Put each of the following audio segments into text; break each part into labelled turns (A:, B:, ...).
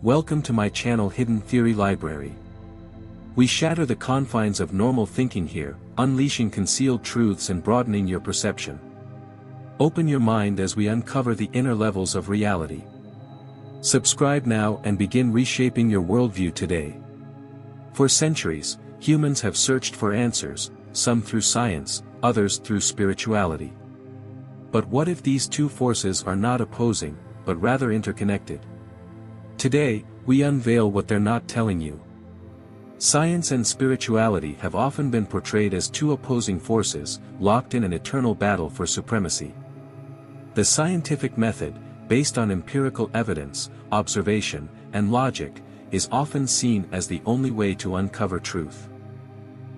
A: Welcome to my channel Hidden Theory Library. We shatter the confines of normal thinking here, unleashing concealed truths and broadening your perception. Open your mind as we uncover the inner levels of reality. Subscribe now and begin reshaping your worldview today. For centuries, humans have searched for answers, some through science, others through spirituality. But what if these two forces are not opposing, but rather interconnected? Today, we unveil what they're not telling you. Science and spirituality have often been portrayed as two opposing forces, locked in an eternal battle for supremacy. The scientific method, based on empirical evidence, observation, and logic, is often seen as the only way to uncover truth.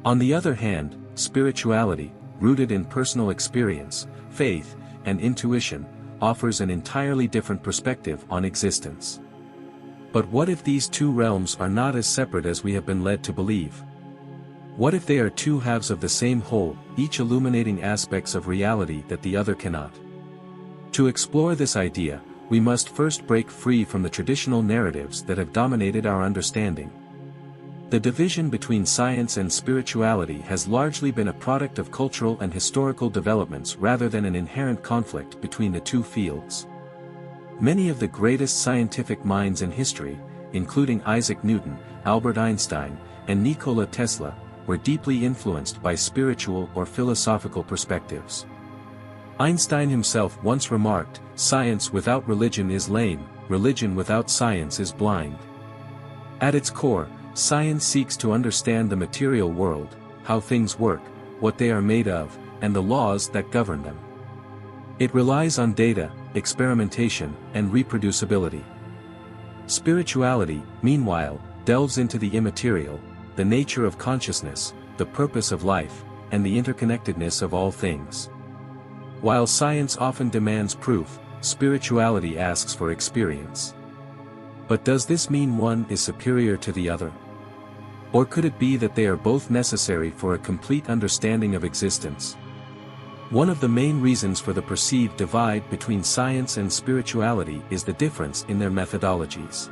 A: On the other hand, spirituality, rooted in personal experience, faith, and intuition, offers an entirely different perspective on existence. But what if these two realms are not as separate as we have been led to believe? What if they are two halves of the same whole, each illuminating aspects of reality that the other cannot? To explore this idea, we must first break free from the traditional narratives that have dominated our understanding. The division between science and spirituality has largely been a product of cultural and historical developments rather than an inherent conflict between the two fields. Many of the greatest scientific minds in history, including Isaac Newton, Albert Einstein, and Nikola Tesla, were deeply influenced by spiritual or philosophical perspectives. Einstein himself once remarked, "Science without religion is lame, religion without science is blind." At its core, science seeks to understand the material world, how things work, what they are made of, and the laws that govern them. It relies on data, experimentation, and reproducibility. Spirituality, meanwhile, delves into the immaterial, the nature of consciousness, the purpose of life, and the interconnectedness of all things. While science often demands proof, spirituality asks for experience. But does this mean one is superior to the other? Or could it be that they are both necessary for a complete understanding of existence? One of the main reasons for the perceived divide between science and spirituality is the difference in their methodologies.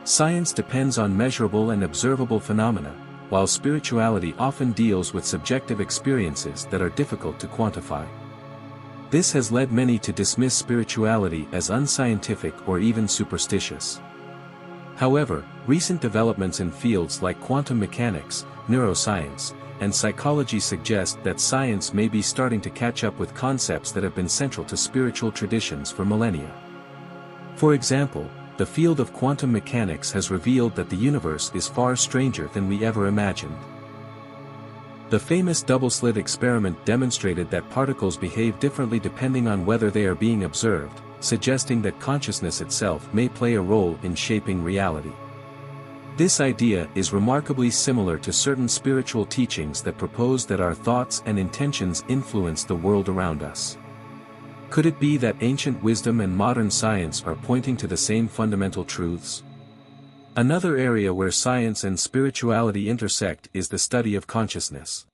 A: Science depends on measurable and observable phenomena, while spirituality often deals with subjective experiences that are difficult to quantify. This has led many to dismiss spirituality as unscientific or even superstitious. However, recent developments in fields like quantum mechanics, neuroscience, and psychology suggest that science may be starting to catch up with concepts that have been central to spiritual traditions for millennia. For example, the field of quantum mechanics has revealed that the universe is far stranger than we ever imagined. The famous double-slit experiment demonstrated that particles behave differently depending on whether they are being observed, suggesting that consciousness itself may play a role in shaping reality. This idea is remarkably similar to certain spiritual teachings that propose that our thoughts and intentions influence the world around us. Could it be that ancient wisdom and modern science are pointing to the same fundamental truths? Another area where science and spirituality intersect is the study of consciousness.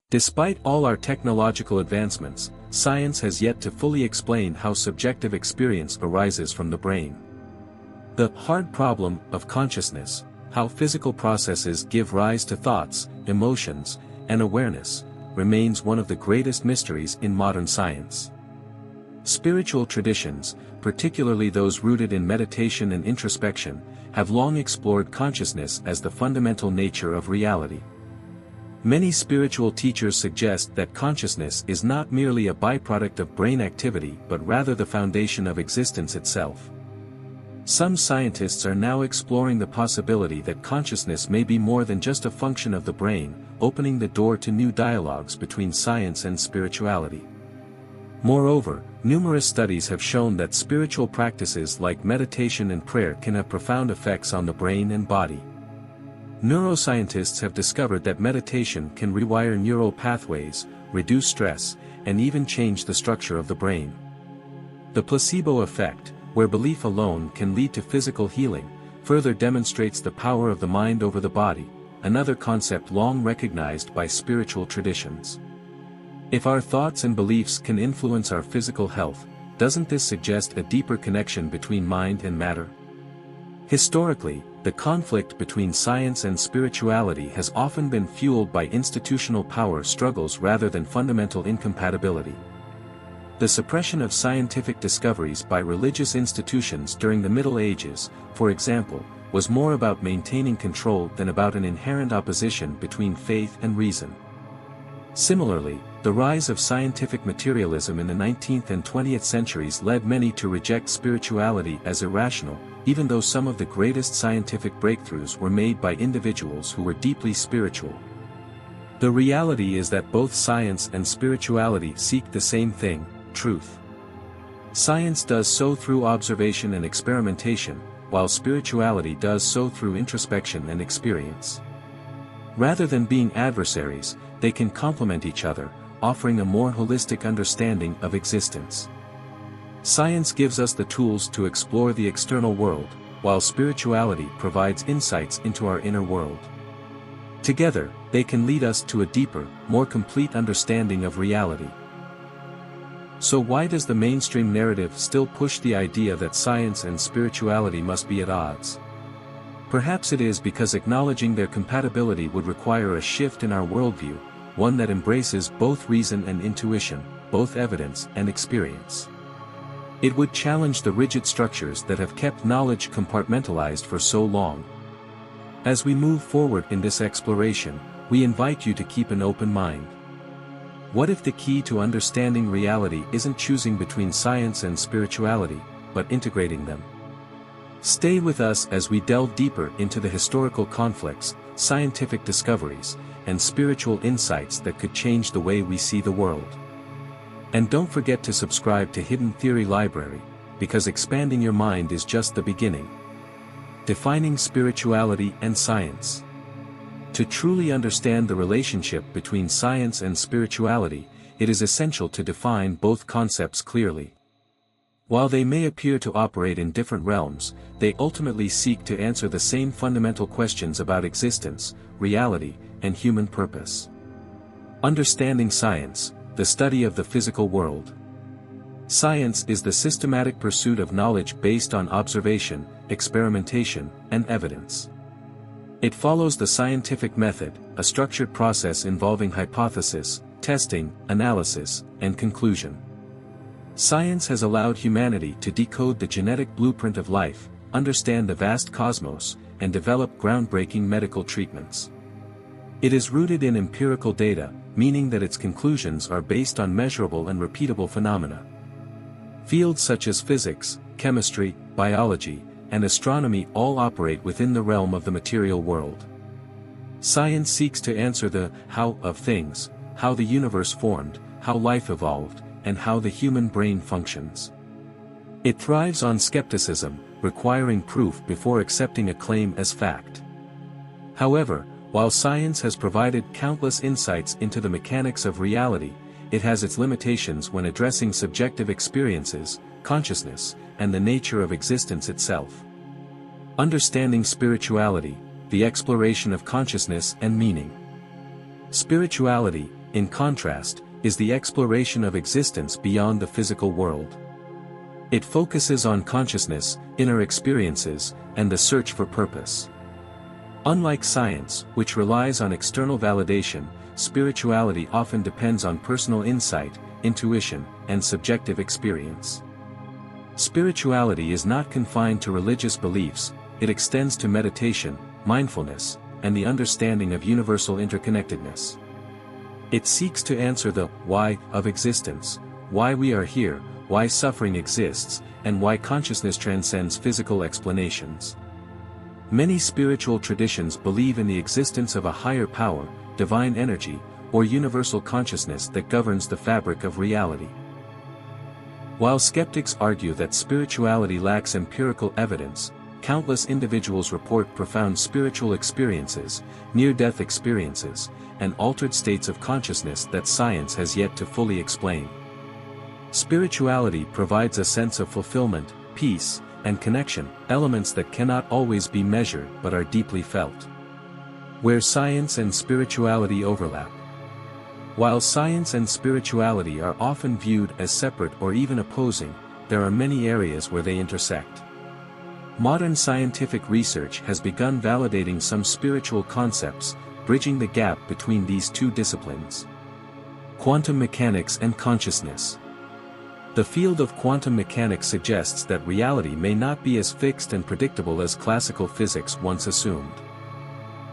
A: Despite all our technological advancements, science has yet to fully explain how subjective experience arises from the brain. The hard problem of consciousness, how physical processes give rise to thoughts, emotions, and awareness, remains one of the greatest mysteries in modern science. Spiritual traditions, particularly those rooted in meditation and introspection, have long explored consciousness as the fundamental nature of reality. Many spiritual teachers suggest that consciousness is not merely a byproduct of brain activity but rather the foundation of existence itself. Some scientists are now exploring the possibility that consciousness may be more than just a function of the brain, opening the door to new dialogues between science and spirituality. Moreover, numerous studies have shown that spiritual practices like meditation and prayer can have profound effects on the brain and body. Neuroscientists have discovered that meditation can rewire neural pathways, reduce stress, and even change the structure of the brain. The placebo effect, where belief alone can lead to physical healing, further demonstrates the power of the mind over the body, another concept long recognized by spiritual traditions. If our thoughts and beliefs can influence our physical health, doesn't this suggest a deeper connection between mind and matter? Historically, the conflict between science and spirituality has often been fueled by institutional power struggles rather than fundamental incompatibility. The suppression of scientific discoveries by religious institutions during the Middle Ages, for example, was more about maintaining control than about an inherent opposition between faith and reason. Similarly, the rise of scientific materialism in the 19th and 20th centuries led many to reject spirituality as irrational, even though some of the greatest scientific breakthroughs were made by individuals who were deeply spiritual. The reality is that both science and spirituality seek the same thing, truth. Science does so through observation and experimentation, while spirituality does so through introspection and experience. Rather than being adversaries, they can complement each other, offering a more holistic understanding of existence. Science gives us the tools to explore the external world, while spirituality provides insights into our inner world. Together, they can lead us to a deeper, more complete understanding of reality. So why does the mainstream narrative still push the idea that science and spirituality must be at odds? Perhaps it is because acknowledging their compatibility would require a shift in our worldview, one that embraces both reason and intuition, both evidence and experience. It would challenge the rigid structures that have kept knowledge compartmentalized for so long. As we move forward in this exploration, we invite you to keep an open mind. What if the key to understanding reality isn't choosing between science and spirituality, but integrating them? Stay with us as we delve deeper into the historical conflicts, scientific discoveries, and spiritual insights that could change the way we see the world. And don't forget to subscribe to Hidden Theory Library, because expanding your mind is just the beginning. Defining spirituality and science. To truly understand the relationship between science and spirituality, it is essential to define both concepts clearly. While they may appear to operate in different realms, they ultimately seek to answer the same fundamental questions about existence, reality, and human purpose. Understanding science, the study of the physical world. Science is the systematic pursuit of knowledge based on observation, experimentation, and evidence. It follows the scientific method, a structured process involving hypothesis, testing, analysis, and conclusion. Science has allowed humanity to decode the genetic blueprint of life, understand the vast cosmos, and develop groundbreaking medical treatments. It is rooted in empirical data, meaning that its conclusions are based on measurable and repeatable phenomena. Fields such as physics, chemistry, biology, and astronomy all operate within the realm of the material world. Science seeks to answer the how of things, how the universe formed, how life evolved, and how the human brain functions. It thrives on skepticism, requiring proof before accepting a claim as fact. However, while science has provided countless insights into the mechanics of reality, it has its limitations when addressing subjective experiences, consciousness, and the nature of existence itself. Understanding spirituality, the exploration of consciousness and meaning. Spirituality, in contrast, is the exploration of existence beyond the physical world. It focuses on consciousness, inner experiences, and the search for purpose. Unlike science, which relies on external validation, spirituality often depends on personal insight, intuition, and subjective experience. Spirituality is not confined to religious beliefs, it extends to meditation, mindfulness, and the understanding of universal interconnectedness. It seeks to answer the why of existence, why we are here, why suffering exists, and why consciousness transcends physical explanations. Many spiritual traditions believe in the existence of a higher power, divine energy, or universal consciousness that governs the fabric of reality. While skeptics argue that spirituality lacks empirical evidence, countless individuals report profound spiritual experiences, near-death experiences, and altered states of consciousness that science has yet to fully explain. Spirituality provides a sense of fulfillment, peace, and connection, elements that cannot always be measured but are deeply felt. Where science and spirituality overlap. While science and spirituality are often viewed as separate or even opposing, there are many areas where they intersect. Modern scientific research has begun validating some spiritual concepts, bridging the gap between these two disciplines. Quantum mechanics and consciousness. The field of quantum mechanics suggests that reality may not be as fixed and predictable as classical physics once assumed.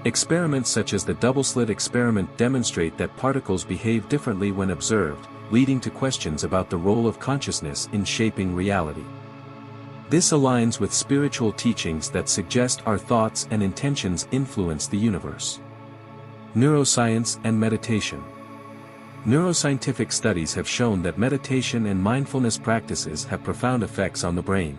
A: Experiments such as the double-slit experiment demonstrate that particles behave differently when observed, leading to questions about the role of consciousness in shaping reality. This aligns with spiritual teachings that suggest our thoughts and intentions influence the universe. Neuroscience and meditation. Neuroscientific studies have shown that meditation and mindfulness practices have profound effects on the brain.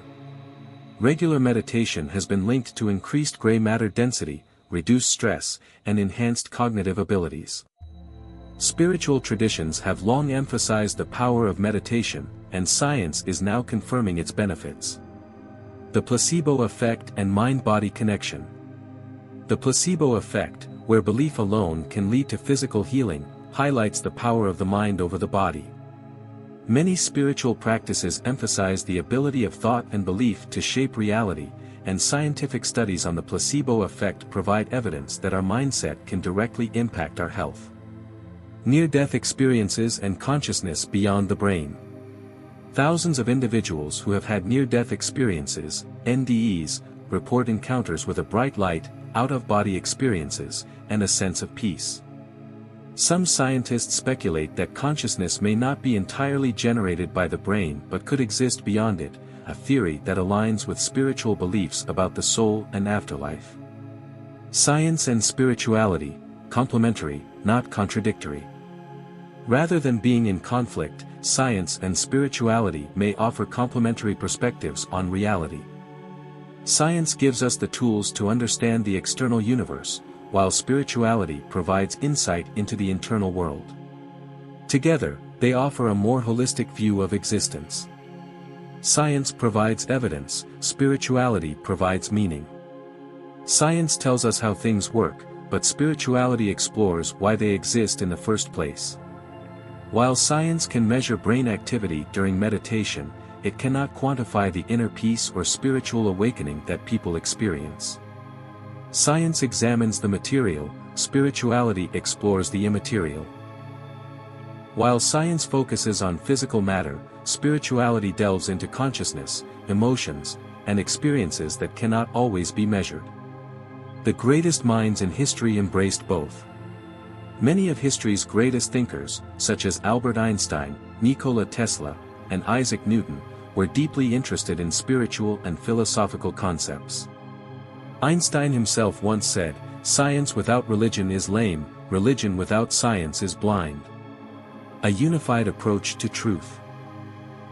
A: Regular meditation has been linked to increased gray matter density, reduced stress, and enhanced cognitive abilities. Spiritual traditions have long emphasized the power of meditation, and science is now confirming its benefits. The placebo effect and mind-body connection. The placebo effect, where belief alone can lead to physical healing, highlights the power of the mind over the body. Many spiritual practices emphasize the ability of thought and belief to shape reality, and scientific studies on the placebo effect provide evidence that our mindset can directly impact our health. Near-death experiences and consciousness beyond the brain. Thousands of individuals who have had near-death experiences, NDEs, report encounters with a bright light, out-of-body experiences, and a sense of peace. Some scientists speculate that consciousness may not be entirely generated by the brain but could exist beyond it, a theory that aligns with spiritual beliefs about the soul and afterlife. Science and spirituality, complementary, not contradictory. Rather than being in conflict, science and spirituality may offer complementary perspectives on reality. Science gives us the tools to understand the external universe, while spirituality provides insight into the internal world. Together, they offer a more holistic view of existence. Science provides evidence, spirituality provides meaning. Science tells us how things work, but spirituality explores why they exist in the first place. While science can measure brain activity during meditation, it cannot quantify the inner peace or spiritual awakening that people experience. Science examines the material, spirituality explores the immaterial. While science focuses on physical matter, spirituality delves into consciousness, emotions, and experiences that cannot always be measured. The greatest minds in history embraced both. Many of history's greatest thinkers, such as Albert Einstein, Nikola Tesla, and Isaac Newton, were deeply interested in spiritual and philosophical concepts. Einstein himself once said, "Science without religion is lame, religion without science is blind." A unified approach to truth.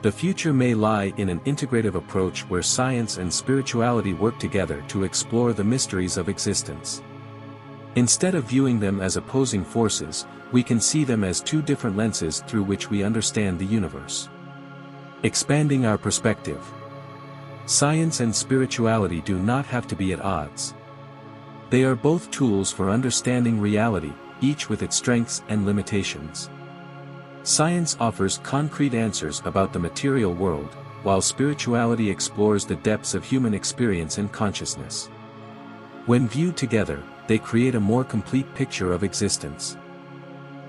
A: The future may lie in an integrative approach where science and spirituality work together to explore the mysteries of existence. Instead of viewing them as opposing forces, we can see them as two different lenses through which we understand the universe. Expanding our perspective. Science and spirituality do not have to be at odds. They are both tools for understanding reality, each with its strengths and limitations. Science offers concrete answers about the material world, while spirituality explores the depths of human experience and consciousness. When viewed together, they create a more complete picture of existence.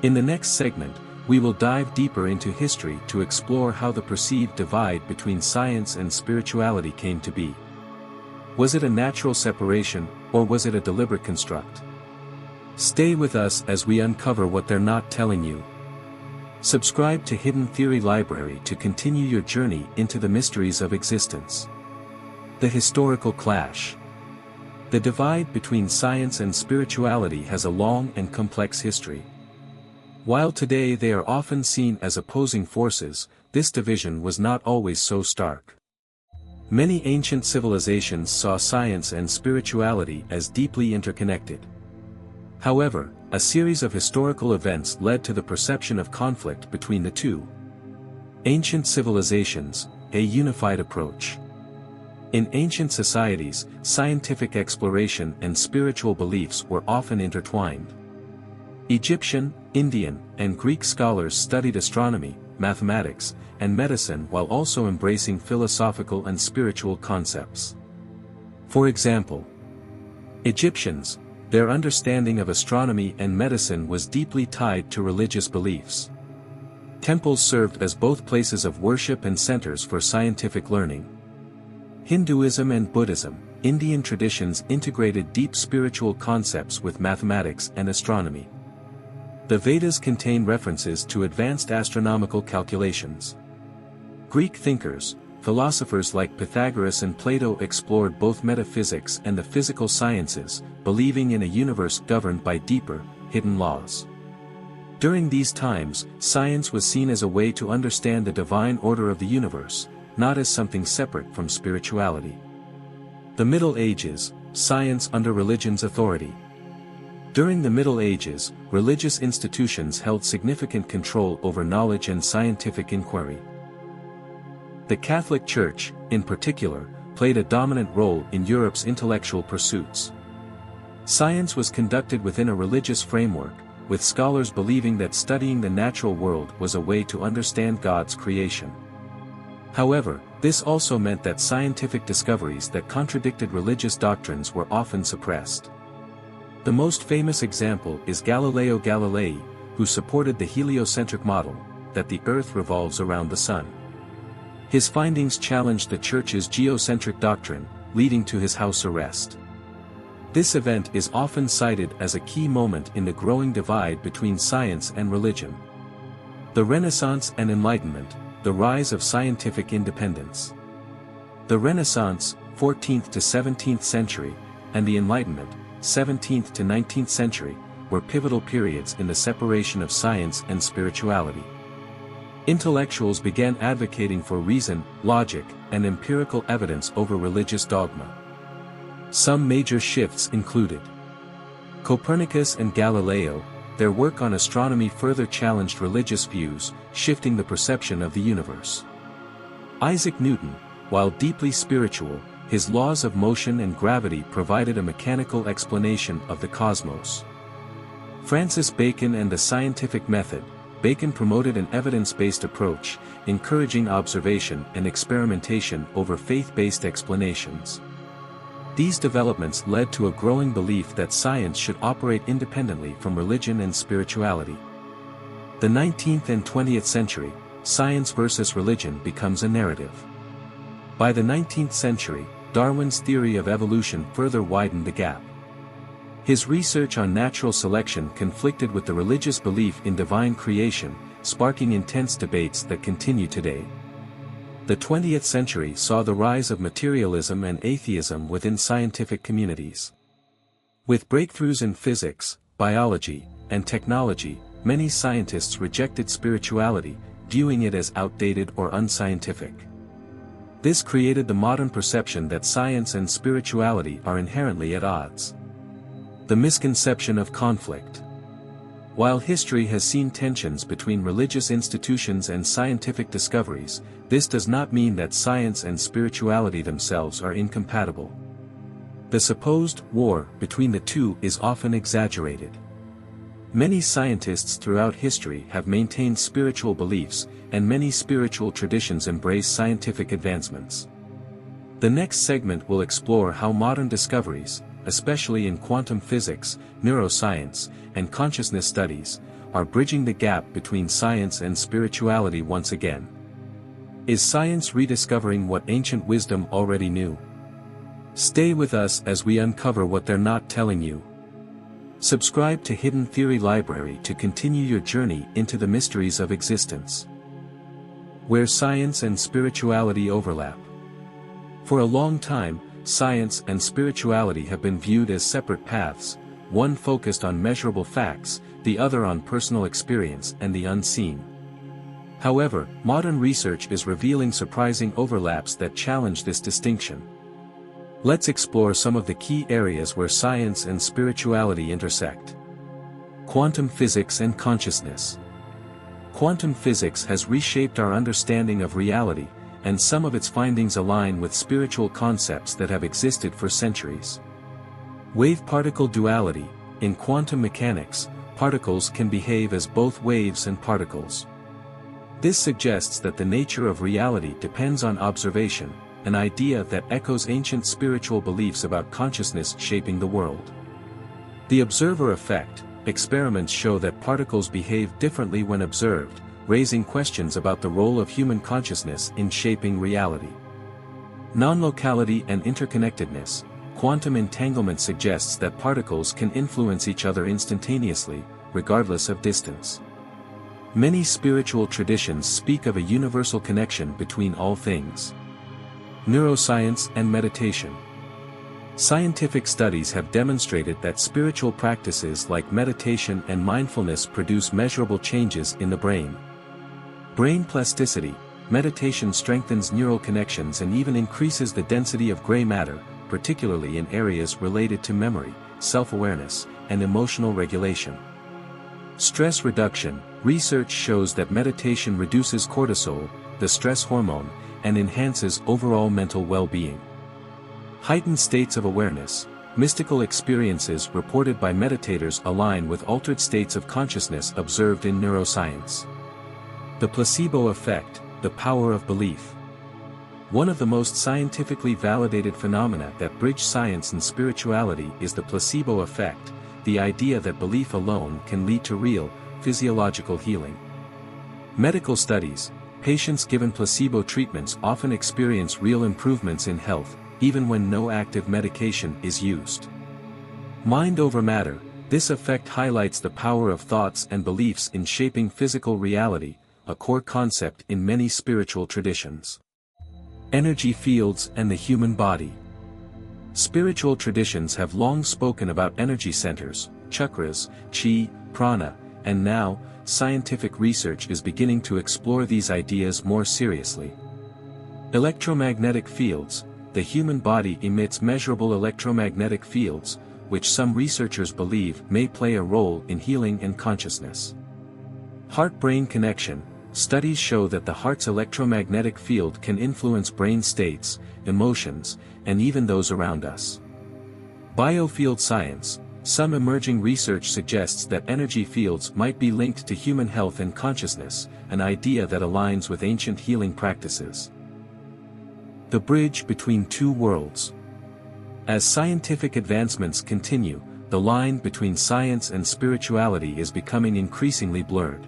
A: In the next segment, we will dive deeper into history to explore how the perceived divide between science and spirituality came to be. Was it a natural separation, or was it a deliberate construct? Stay with us as we uncover what they're not telling you. Subscribe to Hidden Theory Library to continue your journey into the mysteries of existence. The historical clash. The divide between science and spirituality has a long and complex history. While today they are often seen as opposing forces, this division was not always so stark. Many ancient civilizations saw science and spirituality as deeply interconnected. However, a series of historical events led to the perception of conflict between the two. Ancient civilizations, a unified approach. In ancient societies, scientific exploration and spiritual beliefs were often intertwined. Egyptian, Indian, and Greek scholars studied astronomy, mathematics, and medicine while also embracing philosophical and spiritual concepts. For example, Egyptians, their understanding of astronomy and medicine was deeply tied to religious beliefs. Temples served as both places of worship and centers for scientific learning. Hinduism and Buddhism, Indian traditions integrated deep spiritual concepts with mathematics and astronomy. The Vedas contain references to advanced astronomical calculations. Greek thinkers, philosophers like Pythagoras and Plato explored both metaphysics and the physical sciences, believing in a universe governed by deeper, hidden laws. During these times, science was seen as a way to understand the divine order of the universe, not as something separate from spirituality. The Middle Ages, science under religion's authority. During the Middle Ages, religious institutions held significant control over knowledge and scientific inquiry. The Catholic Church, in particular, played a dominant role in Europe's intellectual pursuits. Science was conducted within a religious framework, with scholars believing that studying the natural world was a way to understand God's creation. However, this also meant that scientific discoveries that contradicted religious doctrines were often suppressed. The most famous example is Galileo Galilei, who supported the heliocentric model, that the Earth revolves around the Sun. His findings challenged the Church's geocentric doctrine, leading to his house arrest. This event is often cited as a key moment in the growing divide between science and religion. The Renaissance and Enlightenment, the rise of scientific independence. The Renaissance, 14th to 17th century, and the Enlightenment, 17th to 19th century, were pivotal periods in the separation of science and spirituality. Intellectuals began advocating for reason, logic, and empirical evidence over religious dogma. Some major shifts included Copernicus and Galileo. Their work on astronomy further challenged religious views, shifting the perception of the universe. Isaac Newton, while deeply spiritual, his laws of motion and gravity provided a mechanical explanation of the cosmos. Francis Bacon and the scientific method. Bacon promoted an evidence-based approach, encouraging observation and experimentation over faith-based explanations. These developments led to a growing belief that science should operate independently from religion and spirituality. The 19th and 20th century, science versus religion becomes a narrative. By the 19th century, Darwin's theory of evolution further widened the gap. His research on natural selection conflicted with the religious belief in divine creation, sparking intense debates that continue today. The 20th century saw the rise of materialism and atheism within scientific communities. With breakthroughs in physics, biology, and technology, many scientists rejected spirituality, viewing it as outdated or unscientific. This created the modern perception that science and spirituality are inherently at odds. The misconception of conflict. While history has seen tensions between religious institutions and scientific discoveries, this does not mean that science and spirituality themselves are incompatible. The supposed war between the two is often exaggerated. Many scientists throughout history have maintained spiritual beliefs, and many spiritual traditions embrace scientific advancements. The next segment will explore how modern discoveries, especially in quantum physics, neuroscience, and consciousness studies, are bridging the gap between science and spirituality once again. Is science rediscovering what ancient wisdom already knew? Stay with us as we uncover what they're not telling you. Subscribe to Hidden Theory Library to continue your journey into the mysteries of existence. Where science and spirituality overlap. For a long time, science and spirituality have been viewed as separate paths, one focused on measurable facts, the other on personal experience and the unseen. However, modern research is revealing surprising overlaps that challenge this distinction. Let's explore some of the key areas where science and spirituality intersect. Quantum physics and consciousness. Quantum physics has reshaped our understanding of reality, and some of its findings align with spiritual concepts that have existed for centuries. Wave-particle duality. In quantum mechanics, particles can behave as both waves and particles. This suggests that the nature of reality depends on observation, an idea that echoes ancient spiritual beliefs about consciousness shaping the world. The observer effect. Experiments show that particles behave differently when observed, raising questions about the role of human consciousness in shaping reality. Non-locality and interconnectedness. Quantum entanglement suggests that particles can influence each other instantaneously, regardless of distance. Many spiritual traditions speak of a universal connection between all things. Neuroscience and meditation. Scientific studies have demonstrated that spiritual practices like meditation and mindfulness produce measurable changes in the brain. Brain plasticity. Meditation strengthens neural connections and even increases the density of gray matter, particularly in areas related to memory, self-awareness, and emotional regulation. Stress reduction. Research shows that meditation reduces cortisol, the stress hormone, and enhances overall mental well-being. Heightened states of awareness. Mystical experiences reported by meditators align with altered states of consciousness observed in neuroscience. The placebo effect, the power of belief. One of the most scientifically validated phenomena that bridge science and spirituality is the placebo effect, the idea that belief alone can lead to real, physiological healing. Medical studies. Patients given placebo treatments often experience real improvements in health, even when no active medication is used. Mind over matter. This effect highlights the power of thoughts and beliefs in shaping physical reality, a core concept in many spiritual traditions. Energy fields and the human body. Spiritual traditions have long spoken about energy centers, chakras, chi, prana, and now, scientific research is beginning to explore these ideas more seriously. Electromagnetic fields. The human body emits measurable electromagnetic fields, which some researchers believe may play a role in healing and consciousness. Heart-brain connection. Studies show that the heart's electromagnetic field can influence brain states, emotions, and even those around us. Biofield science. Some emerging research suggests that energy fields might be linked to human health and consciousness, an idea that aligns with ancient healing practices. The bridge between two worlds. As scientific advancements continue, the line between science and spirituality is becoming increasingly blurred.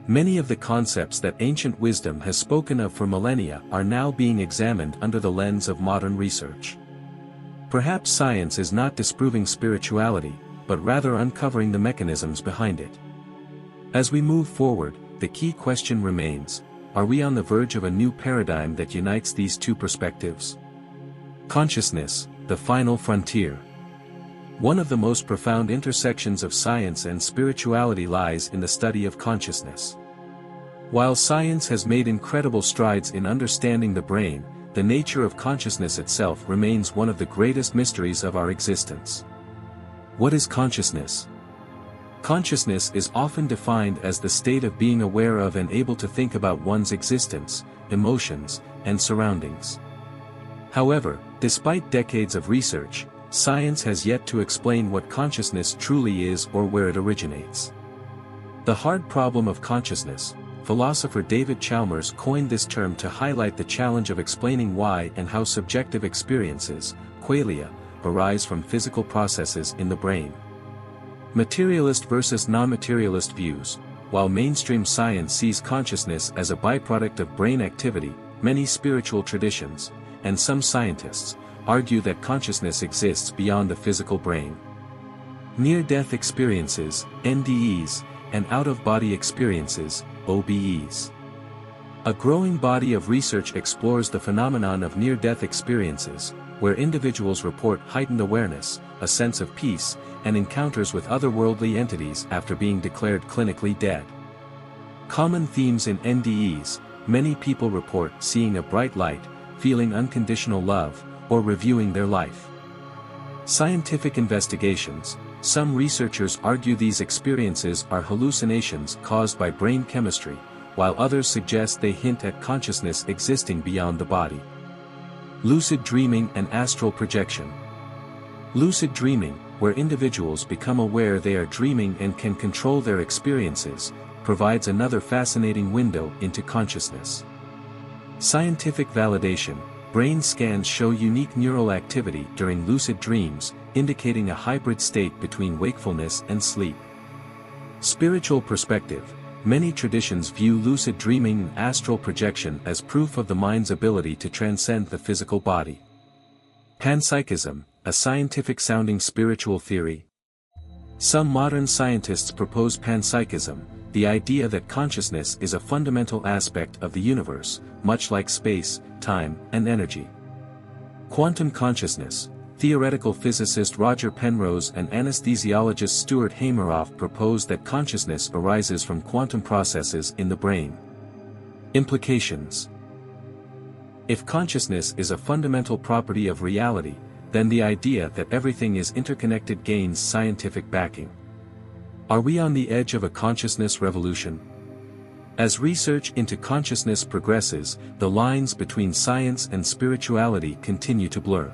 A: Many of the concepts that ancient wisdom has spoken of for millennia are now being examined under the lens of modern research. Perhaps science is not disproving spirituality, but rather uncovering the mechanisms behind it. As we move forward, the key question remains: are we on the verge of a new paradigm that unites these two perspectives? Consciousness, the final frontier. One of the most profound intersections of science and spirituality lies in the study of consciousness. While science has made incredible strides in understanding the brain, the nature of consciousness itself remains one of the greatest mysteries of our existence. What is consciousness? Consciousness is often defined as the state of being aware of and able to think about one's existence, emotions, and surroundings. However, despite decades of research, science has yet to explain what consciousness truly is or where it originates. The hard problem of consciousness. Philosopher David Chalmers coined this term to highlight the challenge of explaining why and how subjective experiences, qualia, arise from physical processes in the brain. Materialist versus non-materialist views. While mainstream science sees consciousness as a byproduct of brain activity, many spiritual traditions, and some scientists, argue that consciousness exists beyond the physical brain. Near-death experiences, NDEs, and out-of-body experiences, OBEs. A growing body of research explores the phenomenon of near-death experiences, where individuals report heightened awareness, a sense of peace, and encounters with otherworldly entities after being declared clinically dead. Common themes in NDEs. Many people report seeing a bright light, feeling unconditional love, or reviewing their life. Scientific investigations. Some researchers argue these experiences are hallucinations caused by brain chemistry, while others suggest they hint at consciousness existing beyond the body. Lucid dreaming and astral projection. Lucid dreaming, where individuals become aware they are dreaming and can control their experiences, provides another fascinating window into consciousness. Scientific validation. brain scans show unique neural activity during lucid dreams, indicating a hybrid state between wakefulness and sleep. Spiritual perspective. Many traditions view lucid dreaming and astral projection as proof of the mind's ability to transcend the physical body. Panpsychism, a scientific-sounding spiritual theory. Some modern scientists propose panpsychism, the idea that consciousness is a fundamental aspect of the universe, much like space, time, and energy. Quantum consciousness. Theoretical physicist Roger Penrose and anesthesiologist Stuart Hameroff propose that consciousness arises from quantum processes in the brain. Implications. If consciousness is a fundamental property of reality, then the idea that everything is interconnected gains scientific backing. Are we on the edge of a consciousness revolution? As research into consciousness progresses, the lines between science and spirituality continue to blur.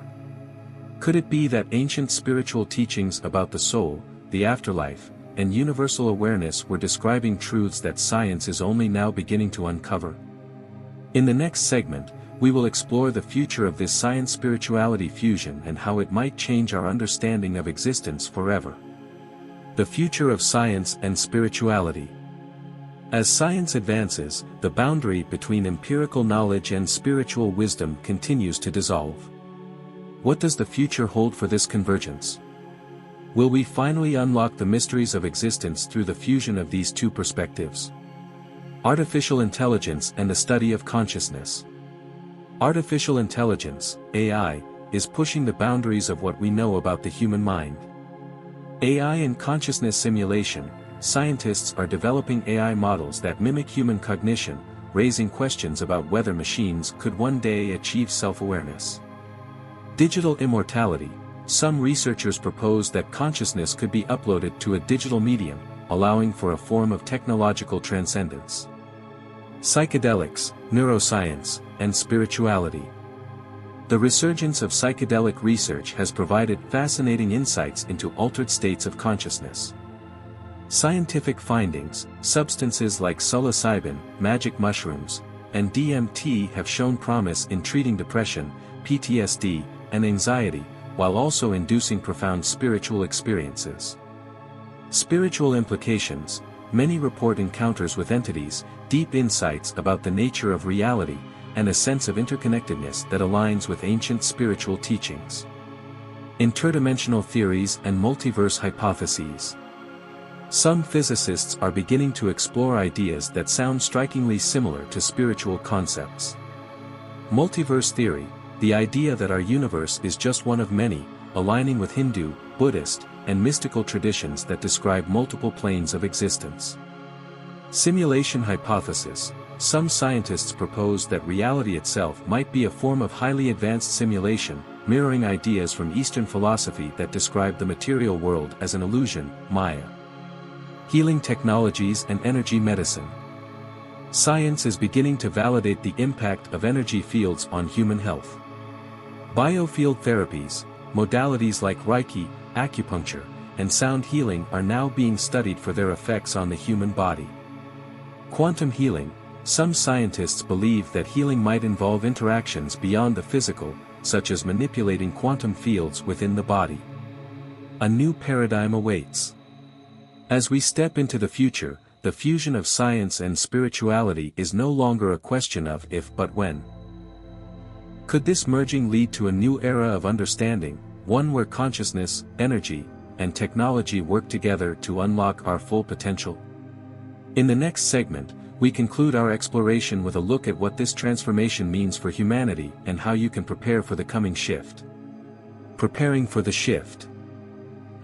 A: Could it be that ancient spiritual teachings about the soul, the afterlife, and universal awareness were describing truths that science is only now beginning to uncover? In the next segment, we will explore the future of this science-spirituality fusion and how it might change our understanding of existence forever. The future of science and spirituality. As science advances, the boundary between empirical knowledge and spiritual wisdom continues to dissolve. What does the future hold for this convergence? Will we finally unlock the mysteries of existence through the fusion of these two perspectives? Artificial intelligence and the study of consciousness. Artificial intelligence, AI, is pushing the boundaries of what we know about the human mind. AI and consciousness simulation. Scientists are developing AI models that mimic human cognition, raising questions about whether machines could one day achieve self-awareness. Digital immortality. Some researchers propose that consciousness could be uploaded to a digital medium, allowing for a form of technological transcendence. Psychedelics, neuroscience, and spirituality. The resurgence of psychedelic research has provided fascinating insights into altered states of consciousness. Scientific findings, substances like psilocybin, magic mushrooms, and DMT have shown promise in treating depression, PTSD, and anxiety, while also inducing profound spiritual experiences. Spiritual implications. Many report encounters with entities, deep insights about the nature of reality, and a sense of interconnectedness that aligns with ancient spiritual teachings. Interdimensional theories and multiverse hypotheses. Some physicists are beginning to explore ideas that sound strikingly similar to spiritual concepts. Multiverse theory, the idea that our universe is just one of many, aligning with Hindu, Buddhist, and mystical traditions that describe multiple planes of existence. Simulation hypothesis. Some scientists propose that reality itself might be a form of highly advanced simulation, mirroring ideas from Eastern philosophy that describe the material world as an illusion, Maya. Healing technologies and energy medicine. Science is beginning to validate the impact of energy fields on human health. Biofield therapies, modalities like Reiki, acupuncture, and sound healing are now being studied for their effects on the human body. Quantum healing. Some scientists believe that healing might involve interactions beyond the physical, such as manipulating quantum fields within the body. A new paradigm awaits. As we step into the future, the fusion of science and spirituality is no longer a question of if but when. Could this merging lead to a new era of understanding, one where consciousness, energy, and technology work together to unlock our full potential? In the next segment, we conclude our exploration with a look at what this transformation means for humanity and how you can prepare for the coming shift. Preparing for the shift.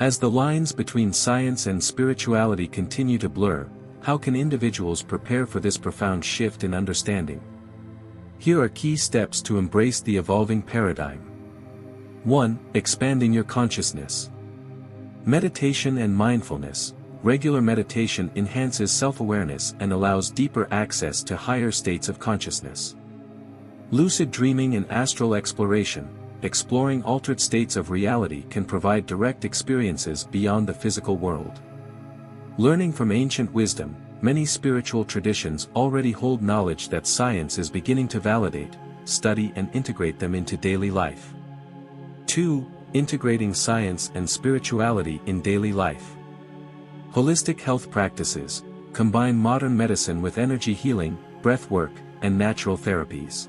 A: As the lines between science and spirituality continue to blur, how can individuals prepare for this profound shift in understanding? Here are key steps to embrace the evolving paradigm. 1. Expanding your consciousness. Meditation and mindfulness. Regular meditation enhances self-awareness and allows deeper access to higher states of consciousness. Lucid dreaming and astral exploration. Exploring altered states of reality can provide direct experiences beyond the physical world. Learning from ancient wisdom. Many spiritual traditions already hold knowledge that science is beginning to validate, study and integrate them into daily life. 2. Integrating science and spirituality in daily life. Holistic health practices combine modern medicine with energy healing, breath work, and natural therapies.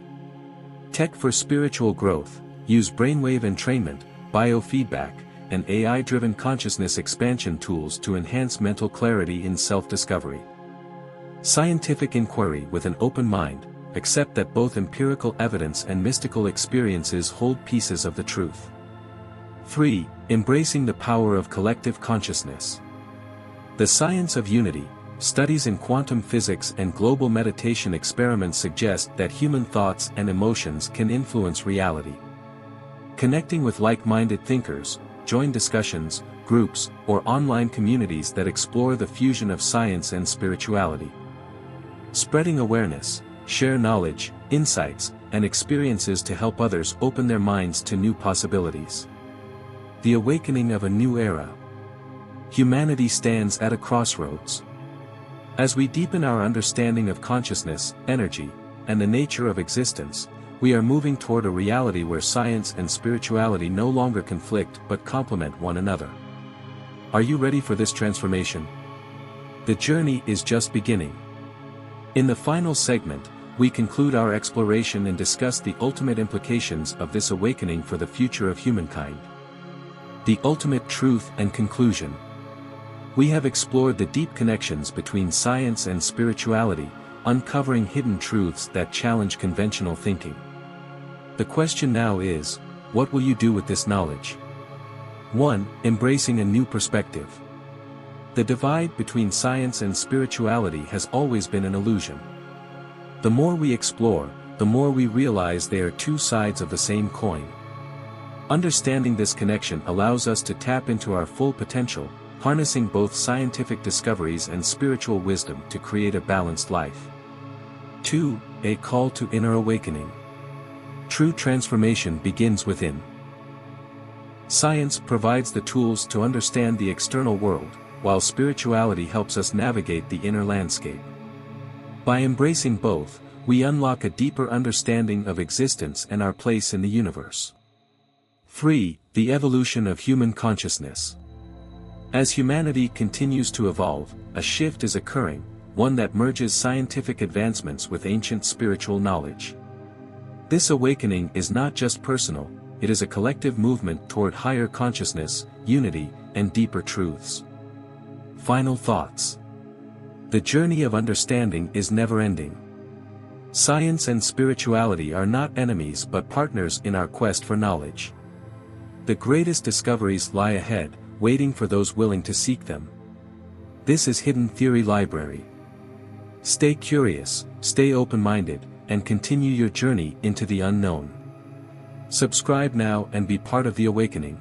A: Tech for spiritual growth, use brainwave entrainment, biofeedback, and AI-driven consciousness expansion tools to enhance mental clarity in self-discovery. Scientific inquiry with an open mind, accept that both empirical evidence and mystical experiences hold pieces of the truth. 3. Embracing the power of collective consciousness. The science of unity, studies in quantum physics and global meditation experiments suggest that human thoughts and emotions can influence reality. Connecting with like-minded thinkers, join discussions, groups, or online communities that explore the fusion of science and spirituality. Spreading awareness, share knowledge, insights, and experiences to help others open their minds to new possibilities. The awakening of a new era. Humanity stands at a crossroads. As we deepen our understanding of consciousness, energy, and the nature of existence, we are moving toward a reality where science and spirituality no longer conflict but complement one another. Are you ready for this transformation? The journey is just beginning. In the final segment, we conclude our exploration and discuss the ultimate implications of this awakening for the future of humankind. The ultimate truth and conclusion. We have explored the deep connections between science and spirituality, uncovering hidden truths that challenge conventional thinking. The question now is, what will you do with this knowledge? 1. Embracing a new perspective. The divide between science and spirituality has always been an illusion. The more we explore, the more we realize they are two sides of the same coin. Understanding this connection allows us to tap into our full potential, harnessing both scientific discoveries and spiritual wisdom to create a balanced life. 2. A call to inner awakening. True transformation begins within. Science provides the tools to understand the external world, while spirituality helps us navigate the inner landscape. By embracing both, we unlock a deeper understanding of existence and our place in the universe. 3. The evolution of human consciousness. As humanity continues to evolve, a shift is occurring, one that merges scientific advancements with ancient spiritual knowledge. This awakening is not just personal, it is a collective movement toward higher consciousness, unity, and deeper truths. Final thoughts. The journey of understanding is never-ending. Science and spirituality are not enemies but partners in our quest for knowledge. The greatest discoveries lie ahead, waiting for those willing to seek them. This is Hidden Theory Library. Stay curious, stay open-minded, and continue your journey into the unknown. Subscribe now and be part of the awakening.